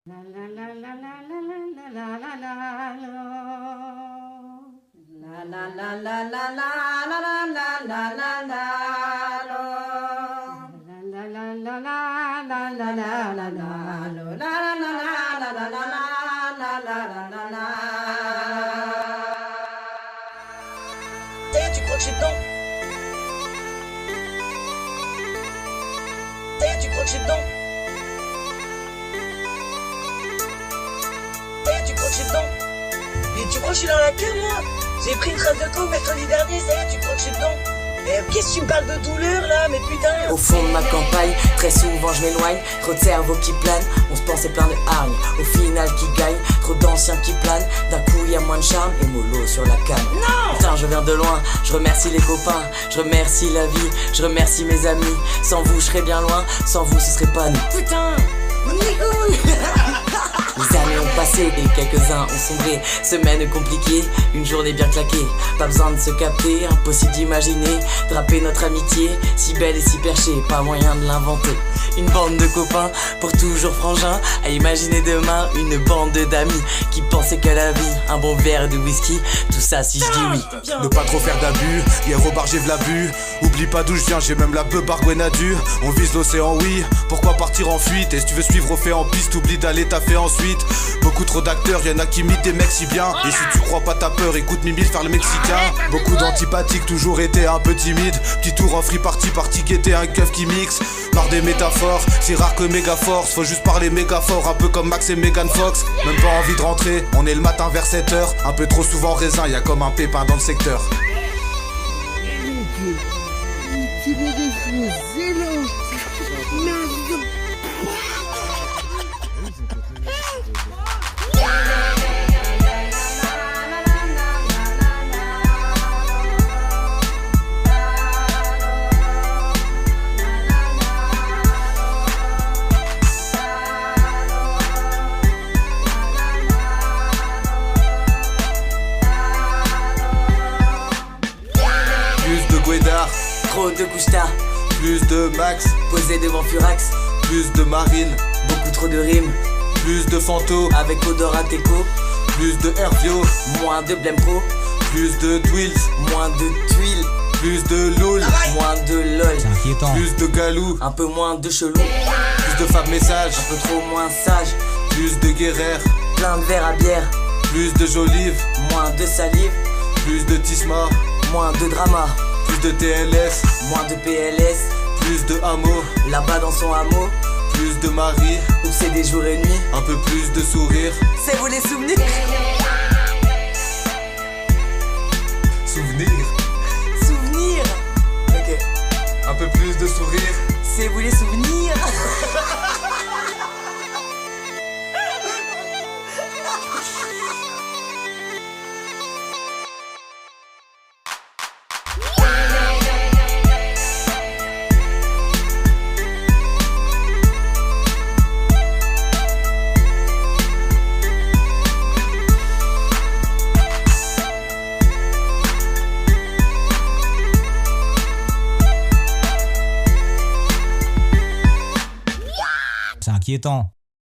La la la la la la la la la la la. La la la la la la la la la la la. La la la la la la la la la. La la la la la la la la la. Ça y est, tu crois que je suis dedans? Ça y est, tu crois que je suis dedans? Ça y est, tu crois que je suis dedans? Mais tu crois que je suis dans la queue, moi? J'ai pris une trace de coke mercredi dernier, ça y est, tu crois que je suis dedans? Qu'est-ce que tu me parles de douleur là, mais putain! Au fond de ma campagne, très souvent je m'éloigne. Trop de cerveaux qui planent, on se pensait plein de hargne. Au final qui gagne, trop d'anciens qui planent. D'un coup y a moins de charme et mollo sur la canne. Non! Putain, je viens de loin, je remercie les copains, je remercie la vie, je remercie mes amis. Sans vous je serais bien loin, sans vous ce serait pas nous. Putain! Mon négouille! Les années ont passé et quelques-uns ont sombré. Semaine compliquée, une journée bien claquée. Pas besoin de se capter, impossible d'imaginer. Draper notre amitié, si belle et si perchée, pas moyen de l'inventer. Une bande de copains, pour toujours frangins. À imaginer demain, une bande d'amis qui pensaient qu'à la vie, un bon verre de whisky. Tout ça si je dis oui. Ne pas trop faire d'abus, hier au bar j'ai v'là bu. Oublie pas d'où je viens, j'ai même la beuh par Gwenadu. On vise l'océan, oui, pourquoi partir en fuite? Et si tu veux suivre, refais en piste, oublie d'aller taffer ensuite. Beaucoup trop d'acteurs, y'en a qui imitent des mecs si bien. Et si tu crois pas t'as peur, écoute Mimi faire le mexicain. Beaucoup d'antipathiques, toujours été un peu timide. Petit tour en free party guetter un keuf qui mixe. Par des métaphores, c'est rare que méga force. Faut juste parler méga fort, un peu comme Max et Megan Fox. Même pas envie de rentrer, on est le matin vers 7h. Un peu trop souvent raisin, y'a comme un pépin dans le secteur. Plus de Guédard, Trop de couche-tard, plus de Max, posé devant Furax. plus de Marine, Beaucoup trop de rimes, plus de Fanto, avec odorat écho. plus de Hervio, Moins de blême pro, plus de Twills, moins de tuiles, plus de Loul, moins de lol. plus de Galou, Un peu moins de chelou, plus de Fab Message, un peu trop moins sage. plus de Guerrère, Plein de verres à bière, plus de Jolive, moins de salive, plus de Tisma, moins de drama, plus de TLS, moins de PLS. plus de Hameau, Là-bas dans son hameau, plus de Marie, obsédé jour et nuit. un peu plus de sourire, C'est vous les souvenirs. souvenir, Souvenirs. Ok. un peu plus de sourire. C'est vous les souvenirs. C'est inquiétant.